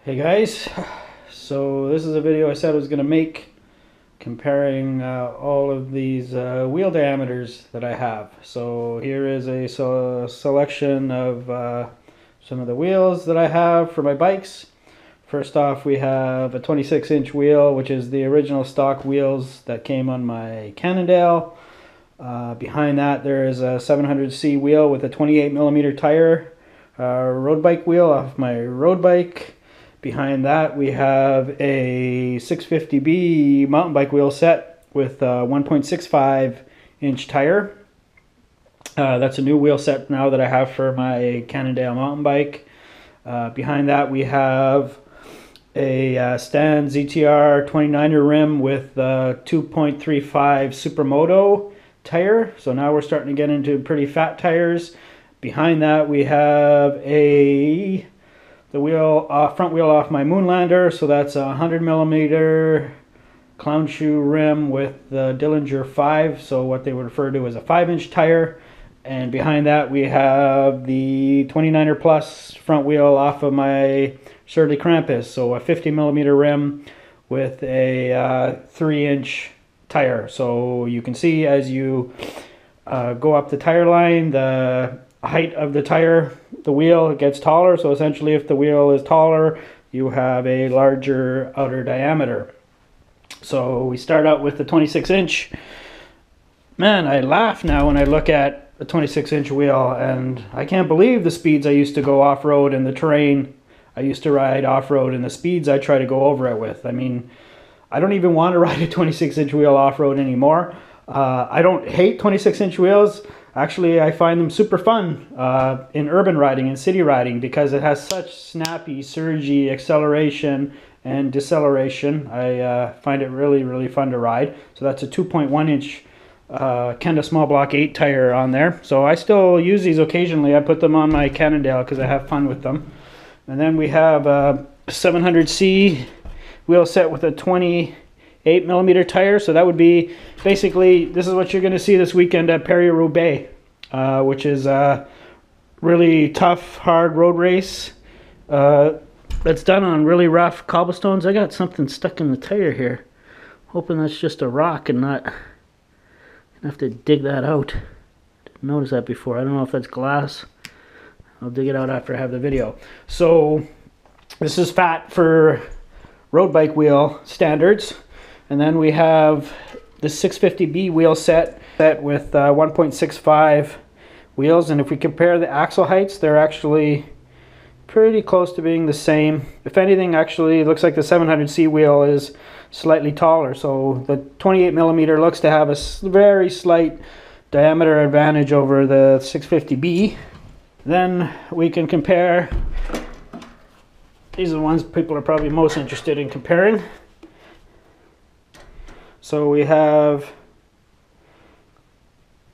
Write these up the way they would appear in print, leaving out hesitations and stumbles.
Hey guys, so this is a video I said I was going to make comparing all of these wheel diameters that I have. So here is a selection of some of the wheels that I have for my bikes. First off, we have a 26-inch wheel, which is the original stock wheels that came on my Cannondale. Behind that there is a 700C wheel with a 28mm tire road bike wheel off my road bike. Behind that we have a 650B mountain bike wheel set with a 1.65 inch tire. That's a new wheel set now that I have for my Cannondale mountain bike. Behind that we have a Stan ZTR 29er rim with 2.35 Supermoto tire. So now we're starting to get into pretty fat tires. Behind that we have the front wheel off my Moonlander, so that's a 100mm clown shoe rim with the Dillinger 5, so what they would refer to as a 5-inch tire. And behind that we have the 29er Plus front wheel off of my Surly Krampus, so a 50mm rim with a 3-inch tire. So you can see as you go up the tire line, the height of the tire, the wheel gets taller. So essentially if the wheel is taller, you have a larger outer diameter. So we start out with the 26-inch. Man, I laugh now when I look at a 26-inch wheel, and I can't believe the speeds I used to go off-road and the terrain I used to ride off-road and the speeds I try to go over it with. I mean, I don't even want to ride a 26-inch wheel off-road anymore. I don't hate 26-inch wheels. Actually, I find them super fun in urban riding and city riding because it has such snappy, surgy acceleration and deceleration. I find it really, really fun to ride. So that's a 2.1-inch Kenda Small Block 8 tire on there. So I still use these occasionally. I put them on my Cannondale because I have fun with them. And then we have a 700C wheel set with a 28mm tire. So that would be basically, this is what you're going to see this weekend at Paris-Roubaix, which is a really tough, hard road race that's done on really rough cobblestones. I got something stuck in the tire here. Hoping that's just a rock and not gonna have to dig that out. Didn't notice that before. I don't know if that's glass. I'll dig it out after I have the video. So this is fat for road bike wheel standards. And then we have the 650B wheel set with 1.65 wheels. And if we compare the axle heights, they're actually pretty close to being the same. If anything, actually, it looks like the 700C wheel is slightly taller. So the 28mm looks to have a very slight diameter advantage over the 650B. Then we can compare, these are the ones people are probably most interested in comparing. So we have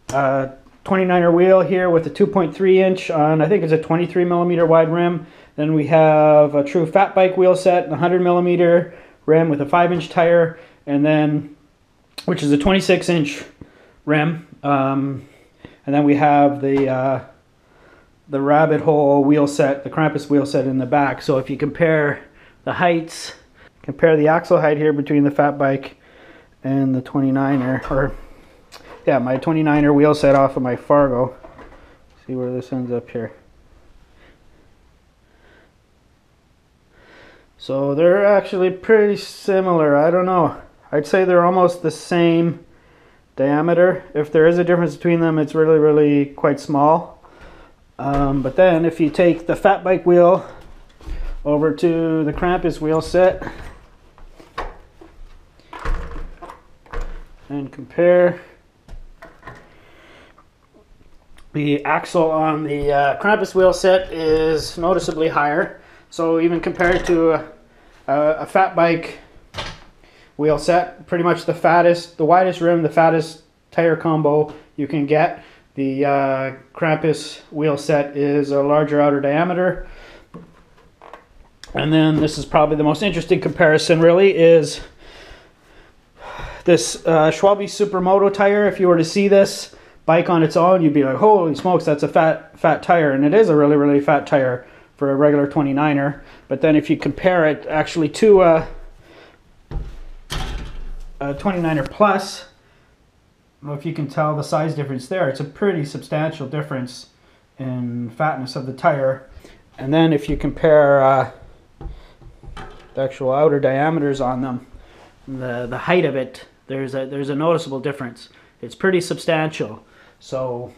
a 29er wheel here with a 2.3-inch on, I think it's a 23mm wide rim. Then we have a true fat bike wheel set, a 100mm rim with a 5-inch tire, and then, which is a 26-inch rim. And then we have the rabbit hole wheel set, the Krampus wheel set in the back. So if you compare the heights, compare the axle height here between the fat bike and the 29er, or yeah, my 29er wheel set off of my Fargo. See where this ends up here. So they're actually pretty similar. I don't know. I'd say they're almost the same diameter. If there is a difference between them, it's really, really quite small. But then if you take the fat bike wheel over to the Krampus wheel set and compare the axle on the Krampus wheel set is noticeably higher. So even compared to a fat bike wheel set, pretty much the widest rim, the fattest tire combo you can get. The Krampus wheel set is a larger outer diameter. And then this is probably the most interesting comparison really, is this Schwalbe Supermoto tire. If you were to see this bike on its own, you'd be like, holy smokes, that's a fat tire. And it is a really, really fat tire. for a regular 29er. But then if you compare it actually to a 29er Plus, I don't know if you can tell the size difference there. It's a pretty substantial difference in fatness of the tire. And then if you compare the actual outer diameters on them, the height of it, there's a noticeable difference. It's pretty substantial. So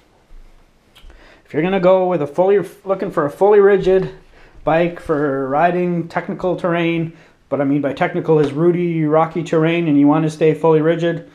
if you're gonna go with looking for a fully rigid bike for riding technical terrain, but I mean by technical is rooty, rocky terrain, and you want to stay fully rigid.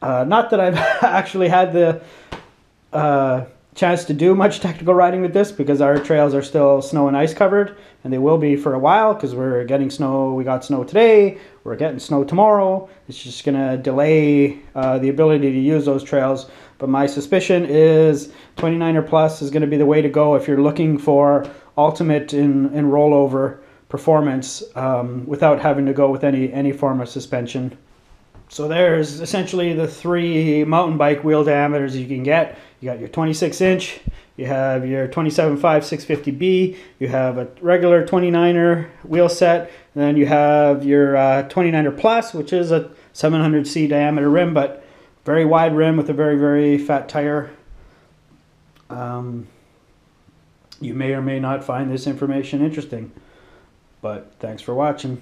Not that I've actually had the chance to do much technical riding with this, because our trails are still snow and ice covered, and they will be for a while because we're getting snow. We got snow today, we're getting snow tomorrow. It's just gonna delay the ability to use those trails. But my suspicion is 29er Plus is going to be the way to go if you're looking for ultimate in rollover performance without having to go with any form of suspension. So there's essentially the 3 mountain bike wheel diameters you can get. You got your 26-inch, you have your 27.5 650B, you have a regular 29er wheel set, and then you have your 29er Plus, which is a 700C diameter rim, but very wide rim with a very, very fat tire. You may or may not find this information interesting, but thanks for watching.